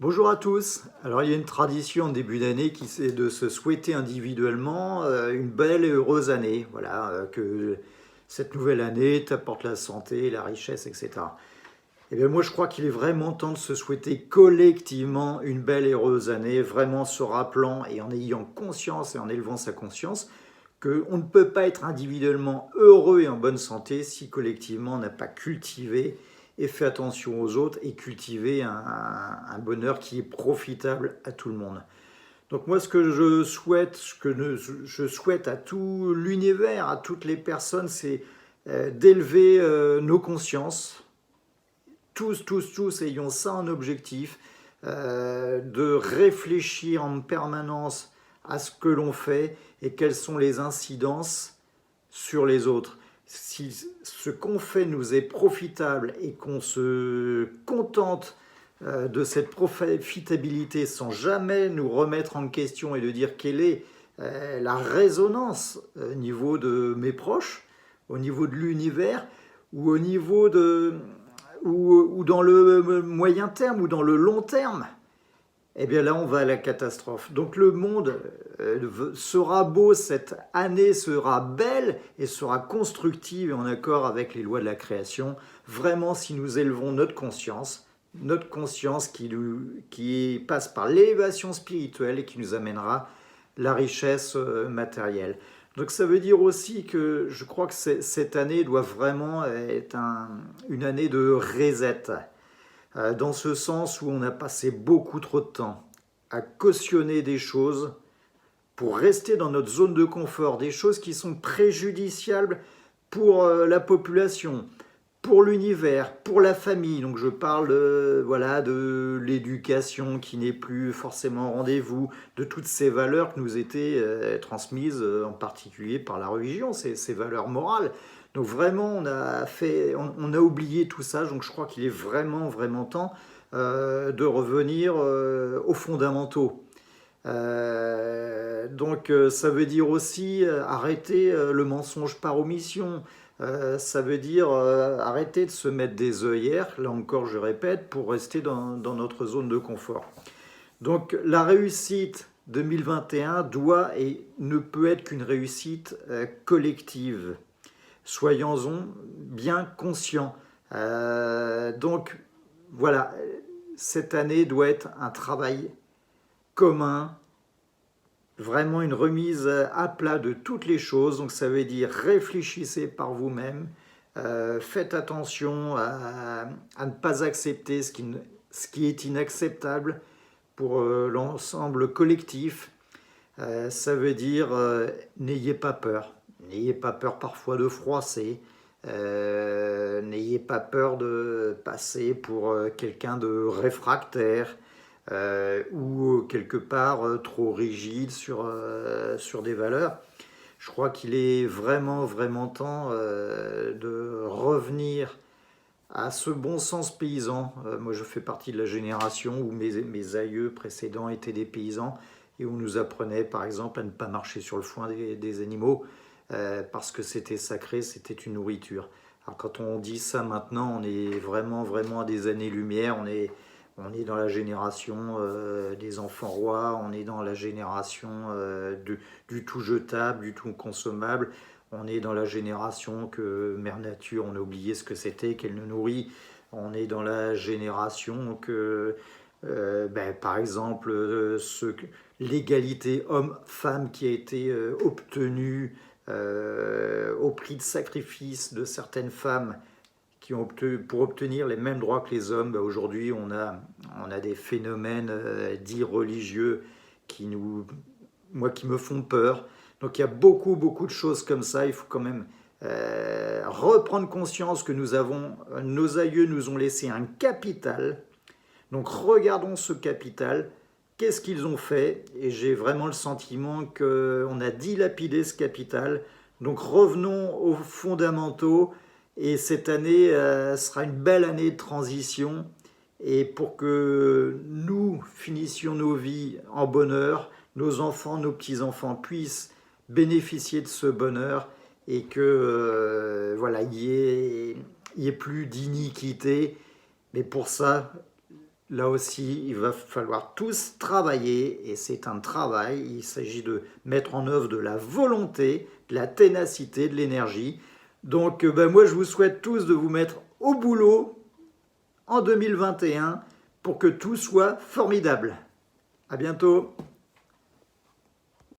Bonjour à tous. Alors il y a une tradition en début d'année qui c'est de se souhaiter individuellement une belle et heureuse année. Voilà, que cette nouvelle année t'apporte la santé, la richesse, etc. Et bien moi je crois qu'il est vraiment temps de se souhaiter collectivement une belle et heureuse année, vraiment se rappelant et en ayant conscience et en élevant sa conscience qu'on ne peut pas être individuellement heureux et en bonne santé si collectivement on n'a pas cultivé et fait attention aux autres et cultivé un bonheur qui est profitable à tout le monde. Donc moi ce que je souhaite, je souhaite à tout l'univers, à toutes les personnes, c'est d'élever nos consciences, tous ayons ça en objectif, de réfléchir en permanence à ce que l'on fait et quelles sont les incidences sur les autres. Si ce qu'on fait nous est profitable et qu'on se contente de cette profitabilité sans jamais nous remettre en question et de dire quelle est la résonance au niveau de mes proches, au niveau de l'univers ou au niveau de ou dans le moyen terme ou dans le long terme, eh bien là, on va à la catastrophe. Donc le monde sera beau, cette année sera belle et sera constructive et en accord avec les lois de la création, vraiment si nous élevons notre conscience qui passe par l'élévation spirituelle et qui nous amènera la richesse matérielle. Donc ça veut dire aussi que je crois que cette année doit vraiment être une année de reset, dans ce sens où on a passé beaucoup trop de temps à cautionner des choses pour rester dans notre zone de confort, des choses qui sont préjudiciables pour la population, pour l'univers, pour la famille. Donc je parle voilà, de l'éducation qui n'est plus forcément au rendez-vous, de toutes ces valeurs qui nous étaient transmises en particulier par la religion, ces valeurs morales. Donc vraiment, on a oublié tout ça. Donc je crois qu'il est vraiment temps de revenir aux fondamentaux. Ça veut dire aussi arrêter le mensonge par omission. Ça veut dire arrêter de se mettre des œillères, là encore je répète, pour rester dans notre zone de confort. Donc la réussite 2021 doit et ne peut être qu'une réussite collective. Soyons-en bien conscients. Donc voilà, cette année doit être un travail commun, vraiment une remise à plat de toutes les choses. Donc ça veut dire réfléchissez par vous-même, faites attention à ne pas accepter ce qui est inacceptable pour l'ensemble collectif. Ça veut dire n'ayez pas peur. N'ayez pas peur parfois de froisser. N'ayez pas peur de passer pour quelqu'un de réfractaire ou quelque part trop rigide sur des valeurs. Je crois qu'il est vraiment temps de revenir à ce bon sens paysan. Moi, je fais partie de la génération où mes aïeux précédents étaient des paysans et où on nous apprenait, par exemple, à ne pas marcher sur le foin des animaux parce que c'était sacré, c'était une nourriture. Alors, quand on dit ça maintenant, on est vraiment à des années-lumière. On est dans la génération des enfants rois, on est dans la génération du tout jetable, du tout consommable. On est dans la génération que Mère Nature, on a oublié ce que c'était, qu'elle nous nourrit. On est dans la génération que, par exemple, l'égalité homme-femme qui a été obtenue au prix de sacrifice de certaines femmes pour obtenir les mêmes droits que les hommes. Aujourd'hui, on a des phénomènes dits religieux qui me font peur. Donc il y a beaucoup de choses comme ça. Il faut quand même reprendre conscience que nos aïeux nous ont laissé un capital. Donc regardons ce capital. Qu'est-ce qu'ils ont fait? Et j'ai vraiment le sentiment qu'on a dilapidé ce capital. Donc revenons aux fondamentaux. Et cette année sera une belle année de transition. Et pour que nous finissions nos vies en bonheur, nos enfants, nos petits-enfants puissent bénéficier de ce bonheur et que voilà, il y ait plus d'iniquité. Mais pour ça, Là aussi, il va falloir tous travailler et c'est un travail. Il s'agit de mettre en œuvre de la volonté, de la ténacité, de l'énergie. Donc moi, je vous souhaite tous de vous mettre au boulot en 2021 pour que tout soit formidable. À bientôt.